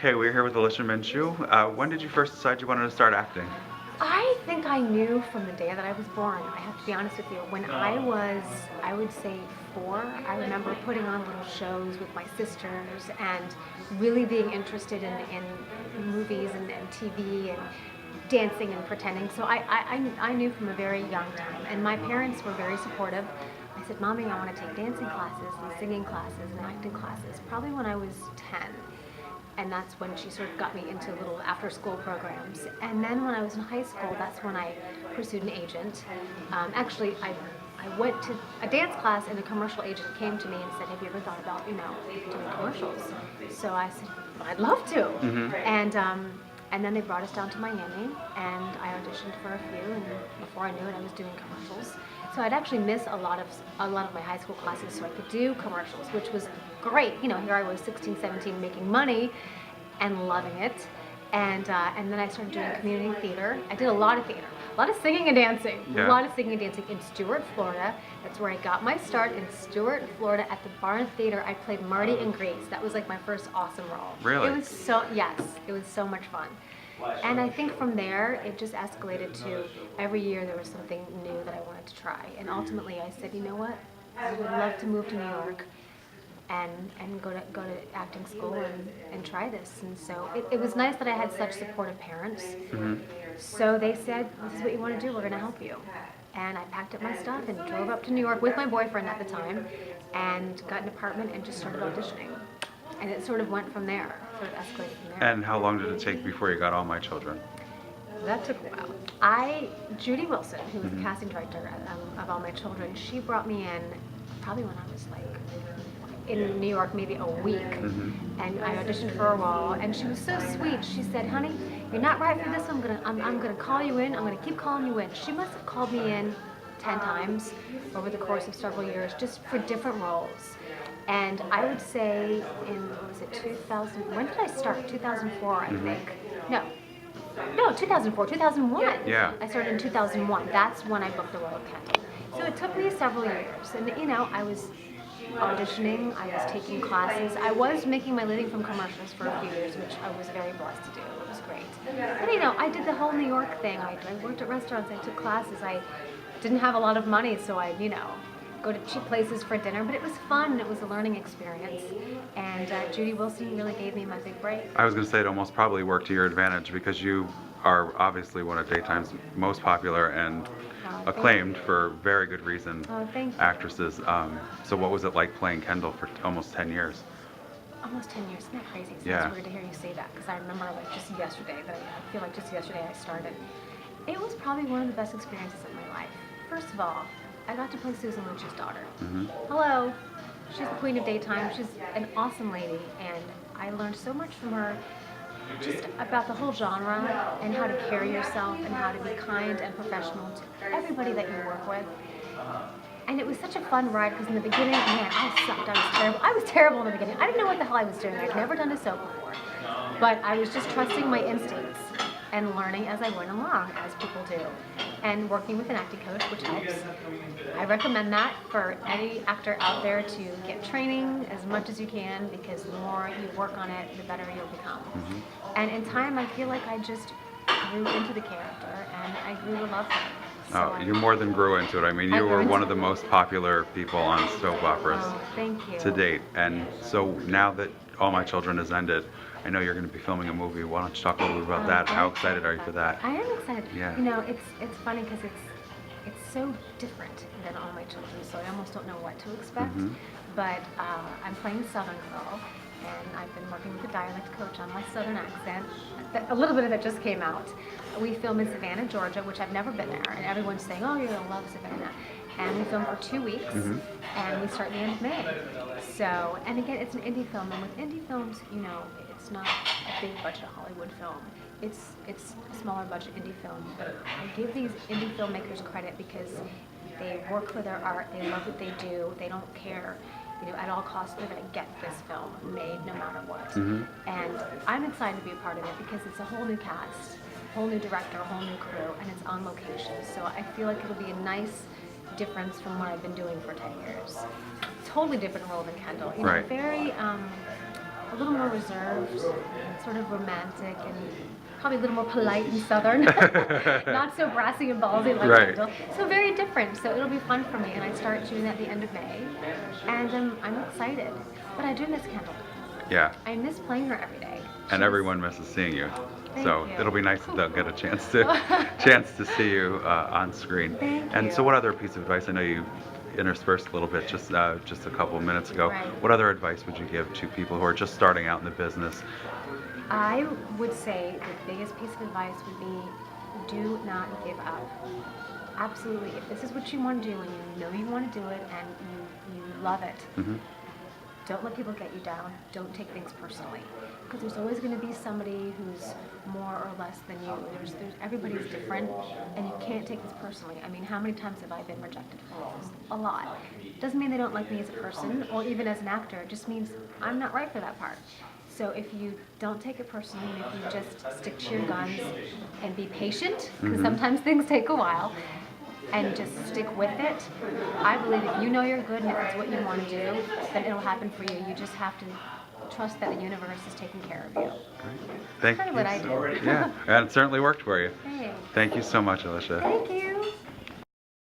Okay, we're here with Alicia Minshew. When did you first decide you wanted to start acting? I think I knew from the day that I was born. I have to be honest with you. When I was, I would say 4, I remember putting on little shows with my sisters and really being interested in movies and TV and dancing and pretending. So I knew from a very young time. And my parents were very supportive. I said, Mommy, I want to take dancing classes and singing classes and acting classes, probably when I was 10. And that's when she sort of got me into little after-school programs. And then when I was in high school, that's when I pursued an agent. Actually, I went to a dance class, and a commercial agent came to me and said, "Have you ever thought about, doing commercials?" So I said, "I'd love to." And then they brought us down to Miami, and I auditioned for a few, and before I knew it, I was doing commercials. So I'd actually miss a lot of my high school classes so I could do commercials, which was great. Here I was 16, 17 making money and loving it. And then I started doing community theater. I did a lot of theater, a lot of singing and dancing, Yeah. a lot of singing and dancing in Stuart, Florida. That's where I got my start, in Stuart, Florida, at the Barn Theater. I played Marty and Grace. That was like my first awesome role. Really? It was it was so much fun. And I think from there, it just escalated to every year there was something new that I wanted to try. And ultimately I said, you know what? I would love to move to New York and go to acting school and try this. And so it was nice that I had such supportive parents. So they said, this is what you want to do, we're going to help you. And I packed up my stuff and drove up to New York with my boyfriend at the time and got an apartment and just started auditioning. And it sort of went from there, sort of escalated from there. And how long did it take before you got All My Children? That took a while. Judy Wilson, who was the casting director of All My Children, she brought me in probably when I was like in New York, maybe a week. And I auditioned for a role, and she was so sweet. She said, honey, you're not right for this. I'm gonna call you in. I'm gonna keep calling you in. She must have called me in 10 times over the course of several years, just for different roles. And I would say was it 2000, when did I start? 2004, I think. No, 2004, 2001. Yeah. I started in 2001. That's when I booked the role of Kendall. So it took me several years. And, I was auditioning, I was taking classes. I was making my living from commercials for a few years, which I was very blessed to do. It was great. But, I did the whole New York thing. I worked at restaurants, I took classes. I didn't have a lot of money, so I, go to cheap places for dinner, but it was fun. It was a learning experience, and Judy Wilson really gave me my big break. I was going to say it almost probably worked to your advantage because you are obviously one of daytime's most popular and acclaimed for very good reason actresses. So what was it like playing Kendall for almost 10 years? Almost 10 years, isn't that crazy? It's weird to hear you say that, because I remember just yesterday, I feel like just yesterday I started. It was probably one of the best experiences of my life. First of all, I got to play Susan Lynch's daughter. Hello. She's the queen of daytime. She's an awesome lady, and I learned so much from her, just about the whole genre and how to carry yourself and how to be kind and professional to everybody that you work with. And it was such a fun ride, because in the beginning, man, I sucked. I was terrible. I was terrible in the beginning. I didn't know what the hell I was doing. I'd never done a soap before. But I was just trusting my instincts and learning as I went along, as people do, and working with an acting coach, which helps. I recommend that for any actor out there, to get training as much as you can, because the more you work on it, the better you'll become. And in time, I feel like I just grew into the character, and I grew to love her. So You more than grew into it. I mean, you were one of the most popular people on soap operas thank you. to date. And so now that All My Children has ended, I know you're going to be filming a movie. Why don't you talk a little bit about that? How excited are you for that? I am excited. Yeah. It's funny because it's so different than All My Children, so I almost don't know what to expect. But I'm playing a Southern girl, and I've been working with a dialect coach on my Southern accent. A little bit of it just came out. We film in Savannah, Georgia, which I've never been there, and everyone's saying, oh, you're going to love Savannah. And we film for 2 weeks, and we start the end of May. So, and again, it's an indie film, and with indie films, it's not a big budget Hollywood film. It's a smaller budget indie film. But I give these indie filmmakers credit because they work for their art, they love what they do, they don't care. At all costs, they're going to get this film made no matter what. And I'm excited to be a part of it because it's a whole new cast, whole new director, a whole new crew, and it's on location. So I feel like it'll be a nice difference from what I've been doing for 10 years. Totally different role than Kendall. Right. Very a little more reserved, sort of romantic, and probably a little more polite and southern. Not so brassy and ballsy like Right. Kendall. So very different. So it'll be fun for me, and I start shooting at the end of May, and I'm excited. But I do miss Kendall. Yeah. I miss playing her every day. And everyone misses seeing you. Thank So you. it'll be nice that they'll get a chance to see you on screen. Thank And you. so, what other piece of advice? I know you interspersed a little bit just a couple of minutes ago. Right. What other advice would you give to people who are just starting out in the business? I would say the biggest piece of advice would be do not give up. Absolutely. If this is what you want to do and you know you want to do it and you love it, Mm-hmm. don't let people get you down. Don't take things personally. Because there's always going to be somebody who's more or less than you. Everybody's different, and you can't take this personally. I mean, how many times have I been rejected for roles? A lot. Doesn't mean they don't like me as a person or even as an actor. It just means I'm not right for that part. So if you don't take it personally, and if you just stick to your guns and be patient, because sometimes things take a while, and just stick with it, I believe if you know you're good and if it's what you want to do, then it'll happen for you. You just have to trust that the universe is taking care of you. Thank Kind of you. what I do. Yeah, and it certainly worked for you. Thanks. Thank you so much, Alicia. Thank you.